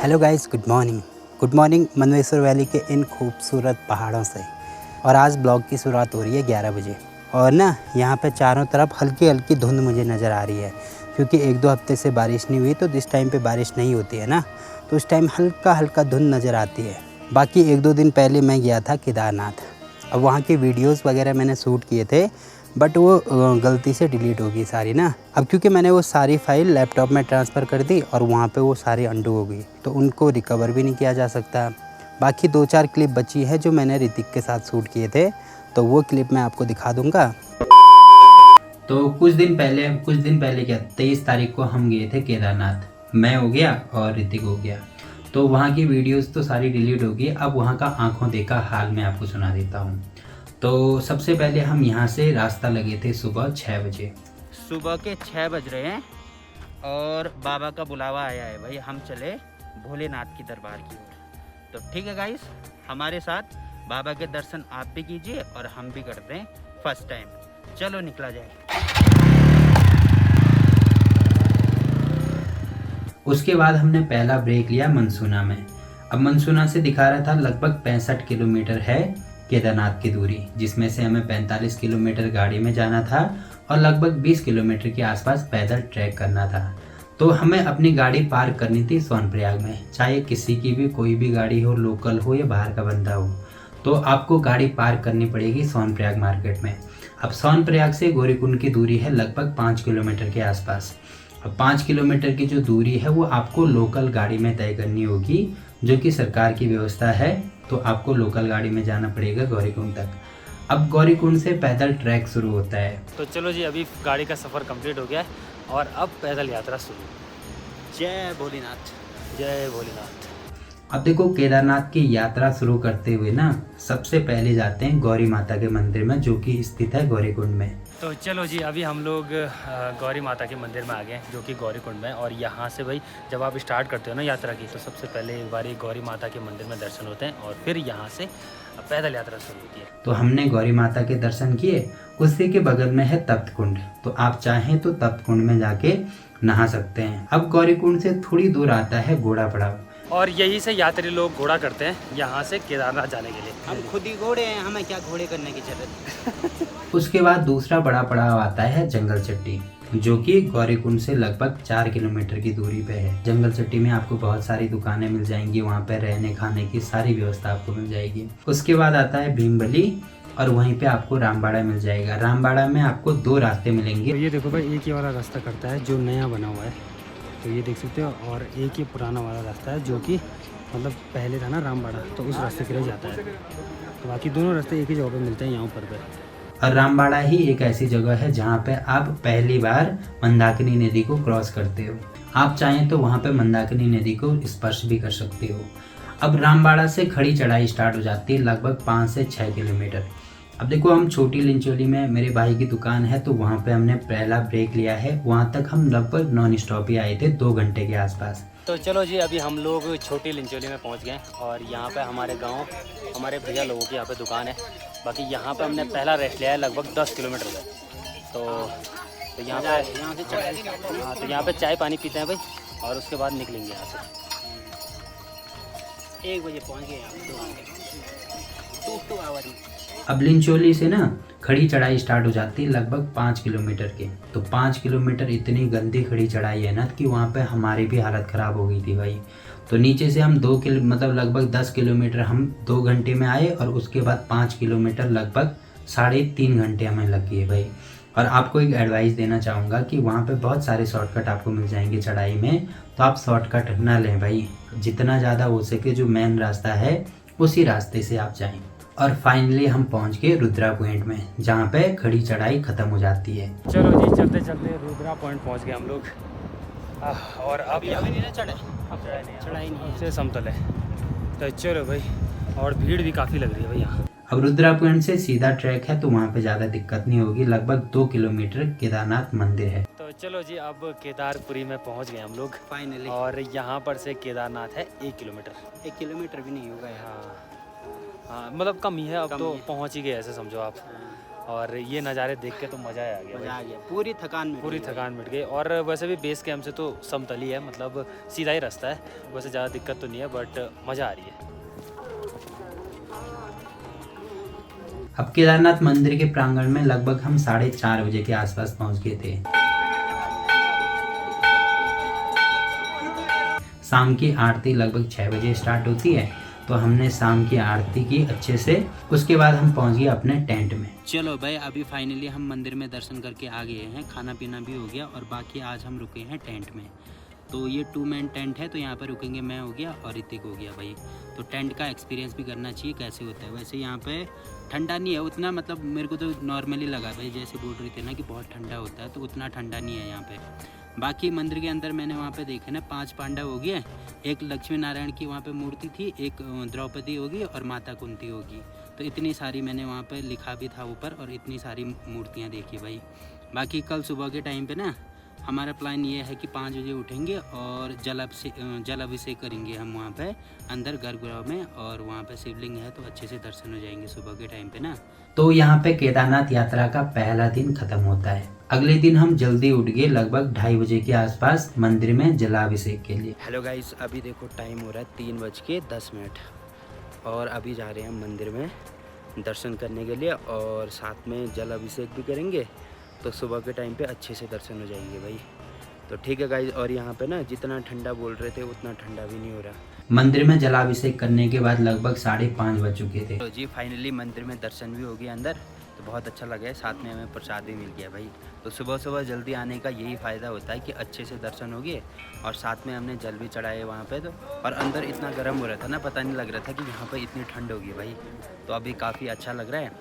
Hello guys, good morning Manveshwar valley के इन खूबसूरत पहाड़ों से। और आज ब्लॉग की शुरुआत हो रही है 11 बजे। और ना यहाँ पे चारों तरफ हल्की हल्की धुंध मुझे नज़र आ रही है, क्योंकि 1-2 हफ्ते से बारिश नहीं हुई। तो जिस टाइम पे बारिश नहीं होती है ना, तो उस टाइम हल्का हल्का धुंध नज़र आती है। बाकी 1-2 दिन पहले मैं गया था केदारनाथ। अब वहाँ की वीडियोज़ वगैरह मैंने शूट किए थे, बट वो गलती से डिलीट हो गई सारी ना। अब क्योंकि मैंने वो सारी फाइल लैपटॉप में ट्रांसफ़र कर दी और वहाँ पे वो सारी अंडू हो गई, तो उनको रिकवर भी नहीं किया जा सकता। बाकी 2-4 क्लिप बची है जो मैंने ऋतिक के साथ शूट किए थे, तो वो क्लिप मैं आपको दिखा दूँगा। तो कुछ दिन पहले क्या 23 तारीख को हम गए थे केदारनाथ। मैं हो गया और ऋतिक हो गया। तो वहाँ की वीडियोस तो सारी डिलीट हो गई। अब वहाँ का आंखों देखा हाल मैं आपको सुना देता हूँ। तो सबसे पहले हम यहाँ से रास्ता लगे थे सुबह 6 बजे। सुबह के 6 बज रहे हैं और बाबा का बुलावा आया है भाई, हम चले भोलेनाथ की दरबार की ओर। तो ठीक है गाइस, हमारे साथ बाबा के दर्शन आप भी कीजिए और हम भी करते हैं फर्स्ट टाइम। चलो निकला जाए। उसके बाद हमने पहला ब्रेक लिया मनसूना में। अब मनसूना से दिखा रहा था लगभग 65 किलोमीटर है केदारनाथ की दूरी, जिसमें से हमें 45 किलोमीटर गाड़ी में जाना था और लगभग 20 किलोमीटर के आसपास पैदल ट्रैक करना था। तो हमें अपनी गाड़ी पार्क करनी थी सोनप्रयाग में। चाहे किसी की भी कोई भी गाड़ी हो, लोकल हो या बाहर का बंदा हो, तो आपको गाड़ी पार्क करनी पड़ेगी सोनप्रयाग मार्केट में। अब सोनप्रयाग से गौरीकुंड की दूरी है लगभग 5 किलोमीटर के आसपास। अब 5 किलोमीटर की जो दूरी है वो आपको लोकल गाड़ी में तय करनी होगी, जो कि सरकार की व्यवस्था है। तो आपको लोकल गाड़ी में जाना पड़ेगा गौरीकुंड तक। अब गौरीकुंड से पैदल ट्रैक शुरू होता है। तो चलो जी, अभी गाड़ी का सफ़र कंप्लीट हो गया है और अब पैदल यात्रा शुरू। जय भोलेनाथ। जय भोलेनाथ। अब देखो, केदारनाथ की यात्रा शुरू करते हुए ना सबसे पहले जाते हैं गौरी माता के मंदिर में, जो कि स्थित है गौरीकुंड में। तो चलो जी, अभी हम लोग गौरी माता के मंदिर में आ गए हैं, जो कि गौरीकुंड में है। और यहाँ से भाई जब आप स्टार्ट करते हो ना यात्रा की, तो सबसे पहले एक बार गौरी माता के मंदिर में दर्शन होते हैं और फिर यहाँ से पैदल यात्रा शुरू होती है। तो हमने गौरी माता के दर्शन किए। उसी के बगल में है तप्त कुंड, तो आप चाहें तो तप्त कुंड में जाके नहा सकते हैं। अब गौरीकुंड से थोड़ी दूर आता है घोड़ा पड़ाव, और यही से यात्री लोग घोड़ा करते हैं यहाँ से केदारनाथ जाने के लिए। हम खुद ही घोड़े हैं, हमें क्या घोड़े करने की जरूरत। उसके बाद दूसरा बड़ा पड़ाव आता है जंगल चट्टी, जो कि गौरीकुंड से लगभग 4 किलोमीटर की दूरी पे है। जंगल चट्टी में आपको बहुत सारी दुकानें मिल जाएंगी, वहाँ पे रहने खाने की सारी व्यवस्था आपको मिल जाएगी। उसके बाद आता है भीमबली और वहीं पे आपको रामबाड़ा मिल जाएगा। रामबाड़ा में आपको 2 रास्ते मिलेंगे। तो ये देखो भाई, एक ही वाला रास्ता करता है जो नया बना हुआ है, तो ये देख सकते हो। और एक ही पुराना वाला रास्ता है जो कि मतलब पहले था ना रामबाड़ा, तो उस रास्ते के लिए जाता है। तो बाकी दोनों रास्ते एक ही जगह पे मिलते हैं यहाँ ऊपर पे। और रामबाड़ा ही एक ऐसी जगह है जहाँ पे आप पहली बार मंदाकिनी नदी को क्रॉस करते हो। आप चाहें तो वहाँ पे मंदाकिनी नदी को स्पर्श भी कर सकते हो। अब रामबाड़ा से खड़ी चढ़ाई स्टार्ट हो जाती है लगभग 5 से 6 किलोमीटर। अब देखो, हम छोटी लिंचोली में मेरे भाई की दुकान है, तो वहाँ पे हमने पहला ब्रेक लिया है। वहाँ तक हम लगभग नॉन स्टॉप ही आए थे 2 घंटे के आसपास। तो चलो जी, अभी हम लोग छोटी लिंचोली में पहुंच गए और यहाँ पे हमारे गांव हमारे भैया लोगों की यहाँ पे दुकान है। बाकी यहाँ पे हमने पहला रेस्ट लिया है लगभग 10 किलोमीटर का। तो यहाँ पे चाय पानी पीते हैं भाई, और उसके बाद निकलेंगे यहाँ से। 1 बजे पहुँच गए आप। अब लिंचोली से ना खड़ी चढ़ाई स्टार्ट हो जाती है लगभग 5 किलोमीटर के। तो 5 किलोमीटर इतनी गंदी खड़ी चढ़ाई है ना कि वहाँ पे हमारी भी हालत ख़राब हो गई थी भाई। तो नीचे से हम मतलब लगभग 10 किलोमीटर हम 2 घंटे में आए, और उसके बाद 5 किलोमीटर लगभग 3.5 घंटे हमें लग गए भाई। और आपको एक एडवाइस देना चाहूँगा कि वहाँ पे बहुत सारे शॉर्टकट आपको मिल जाएंगे चढ़ाई में, तो आप शॉर्टकट ना लें भाई। जितना ज़्यादा हो सके जो मेन रास्ता है उसी रास्ते से आप जाएँ। और फाइनली हम पहुंच गए रुद्रा पॉइंट में, जहाँ पे खड़ी चढ़ाई खत्म हो जाती है। चलो जी, चलते चलते रुद्रा पॉइंट पहुंच गए हम लोग। और अब यहाँ चढ़ाई नहीं से समतल है, तो चलो भाई। और भीड़ भी काफ़ी लग रही है भाई यहाँ। अब रुद्रा पॉइंट से सीधा ट्रैक है, तो वहाँ पे ज़्यादा दिक्कत नहीं होगी। लगभग 2 किलोमीटर केदारनाथ मंदिर है। तो चलो जी, अब केदारपुरी में पहुँच गए हम लोग फाइनली। और यहाँ पर से केदारनाथ है 1 किलोमीटर। 1 किलोमीटर भी नहीं होगा यहाँ। हाँ, मतलब कम ही है अब, तो पहुँच ही गए ऐसे समझो आप। और ये नज़ारे देख के तो मज़ा आ गया मज़ा आ भाई। गया, पूरी थकान मिट पूरी गई। थकान मिट गई। और वैसे भी बेस कैंप से तो समतली है, मतलब सीधा ही रास्ता है, वैसे ज़्यादा दिक्कत तो नहीं है, बट मज़ा आ रही है। अब केदारनाथ मंदिर के प्रांगण में लगभग हम 4:30 बजे के आसपास पहुंच गए थे। शाम की आरती लगभग 6 बजे स्टार्ट होती है, तो हमने शाम की आरती की अच्छे से। उसके बाद हम पहुंच गए अपने टेंट में। चलो भाई, अभी फाइनली हम मंदिर में दर्शन करके आ गए हैं, खाना पीना भी हो गया और बाकी आज हम रुके हैं टेंट में। तो ये 2 मैन टेंट है, तो यहाँ पर रुकेंगे, मैं हो गया और ऋतिक हो गया भाई। तो टेंट का एक्सपीरियंस भी करना चाहिए कैसे होता है। वैसे यहाँ पे ठंडा नहीं है उतना, मतलब मेरे को तो नॉर्मली लगा भाई, जैसे बोल रही थी ना कि बहुत ठंडा होता है, तो उतना ठंडा नहीं है यहाँ पे। बाकी मंदिर के अंदर मैंने वहाँ पे देखे ना 5 पांडव हो गए, एक लक्ष्मी नारायण की वहाँ पे मूर्ति थी, एक द्रौपदी होगी और माता कुंती होगी। तो इतनी सारी मैंने वहाँ पे लिखा भी था ऊपर, और इतनी सारी मूर्तियाँ देखी भाई। बाकी कल सुबह के टाइम पे ना हमारा प्लान ये है कि 5 बजे उठेंगे और जल अभिषेक करेंगे हम वहाँ पे अंदर गर्भगृह में, और वहाँ पे शिवलिंग है, तो अच्छे से दर्शन हो जाएंगे सुबह के टाइम पे ना। तो यहाँ पे केदारनाथ यात्रा का पहला दिन खत्म होता है। अगले दिन हम जल्दी उठ गए लगभग 2:30 बजे के आसपास मंदिर में जलाभिषेक के लिए। हेलो गाइस, अभी देखो टाइम हो रहा है 3:10 और अभी जा रहे हैं हम मंदिर में दर्शन करने के लिए, और साथ में जल अभिषेक भी करेंगे, तो सुबह के टाइम पे अच्छे से दर्शन हो जाएंगे भाई। तो ठीक है गाइस, और यहाँ पे ना जितना ठंडा बोल रहे थे उतना ठंडा भी नहीं हो रहा। मंदिर में जलाभिषेक करने के बाद लगभग 5:30 बज चुके थे। तो जी फाइनली मंदिर में दर्शन भी हो गया अंदर, तो बहुत अच्छा लगा है, साथ में हमें प्रसाद भी मिल गया भाई। तो सुबह सुबह जल्दी आने का यही फ़ायदा होता है कि अच्छे से दर्शन हो गए, और साथ में हमने जल भी चढ़ाए वहाँ पे। तो और अंदर इतना गर्म हो रहा था ना, पता नहीं लग रहा था कि यहाँ पे इतनी ठंड होगी भाई। तो अभी काफ़ी अच्छा लग रहा है,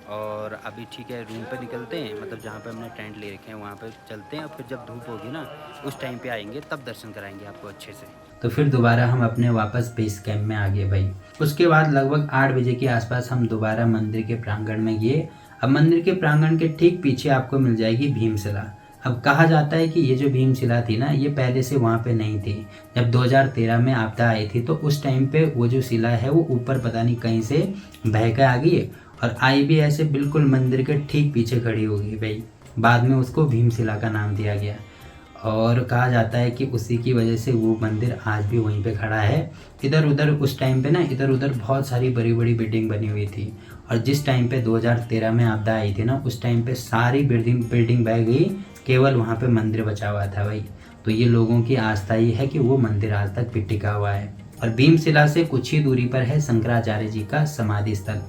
और अभी ठीक है रूम पे निकलते हैं, मतलब जहाँ पे हमने टेंट ले रखे हैं वहाँ पे चलते हैं, और फिर जब धूप होगी ना उस टाइम पे आएंगे, तब दर्शन कराएंगे आपको अच्छे से। तो फिर दोबारा हम अपने वापस बेस कैंप में आ गए भाई। उसके बाद लगभग 8 बजे के आसपास हम दोबारा मंदिर के प्रांगण में गए। अब मंदिर के प्रांगण के ठीक पीछे आपको मिल जाएगी भीमशिला। अब कहा जाता है कि ये जो भीमशिला थी ना, ये पहले से वहाँ पे नहीं थी। जब 2013 में आपदा आई थी, तो उस टाइम पे वो जो शिला है वो ऊपर पता नहीं कहीं से बह के आ गई, और आई भी ऐसे बिल्कुल मंदिर के ठीक पीछे खड़ी हो गई भाई। बाद में उसको भीमशिला का नाम दिया गया, और कहा जाता है कि उसी की वजह से वो मंदिर आज भी वहीं पे खड़ा है। इधर उधर उस टाइम पे ना इधर उधर बहुत सारी बड़ी बड़ी बिल्डिंग बनी हुई थी, और जिस टाइम पे 2013 में आपदा आई थी ना, उस टाइम पे सारी बिल्डिंग बह गई, केवल वहाँ पे मंदिर बचा हुआ था भाई। तो ये लोगों की आस्था ही है कि वो मंदिर आज तक भी टिका हुआ है। और भीमशिला से कुछ ही दूरी पर है शंकराचार्य जी का समाधि स्थल।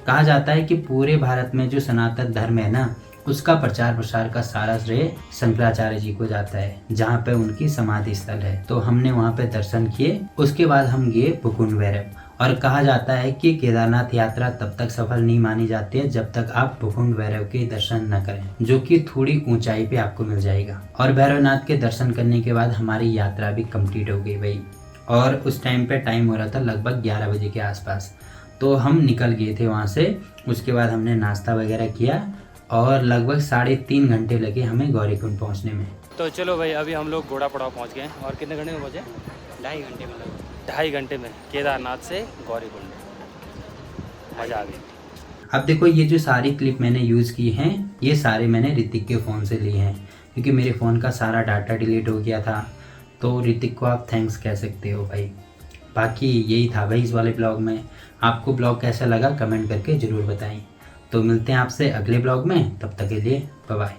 कहा जाता है कि पूरे भारत में जो सनातन धर्म है ना, उसका प्रचार प्रसार का सारा श्रेय शंकराचार्य जी को जाता है, जहाँ पे उनकी समाधि स्थल है। तो हमने वहाँ पे दर्शन किए। उसके बाद हम गए भुकुंड भैरव, और कहा जाता है कि केदारनाथ यात्रा तब तक सफल नहीं मानी जाती है जब तक आप भुकुंड भैरव के दर्शन न करें, जो कि थोड़ी ऊंचाई पे आपको मिल जाएगा। और भैरवनाथ के दर्शन करने के बाद हमारी यात्रा भी कंप्लीट हो गई भाई। और उस टाइम पे टाइम हो रहा था लगभग 11 बजे के आसपास, तो हम निकल गए थे वहाँ से। उसके बाद हमने नाश्ता वगैरह किया, और लगभग 3.5 घंटे लगे हमें गौरीकुंड पहुँचने में। तो चलो भाई, अभी हम लोग घोड़ा पड़ाव पहुँच गए, और कितने घंटे में पहुँचे? 2.5 घंटे में लगा। 2.5 घंटे में केदारनाथ से गौरीकुंड। मज़ा आ गई। अब देखो, ये जो सारी क्लिप मैंने यूज़ की हैं, ये सारे मैंने ऋतिक के फ़ोन से लिए हैं, क्योंकि मेरे फ़ोन का सारा डाटा डिलीट हो गया था। तो ऋतिक को आप थैंक्स कह सकते हो भाई। बाकी यही था भाई इस वाले ब्लॉग में। आपको ब्लॉग कैसा लगा कमेंट करके ज़रूर बताएं। तो मिलते हैं आपसे अगले ब्लॉग में, तब तक के लिए बाय बाय।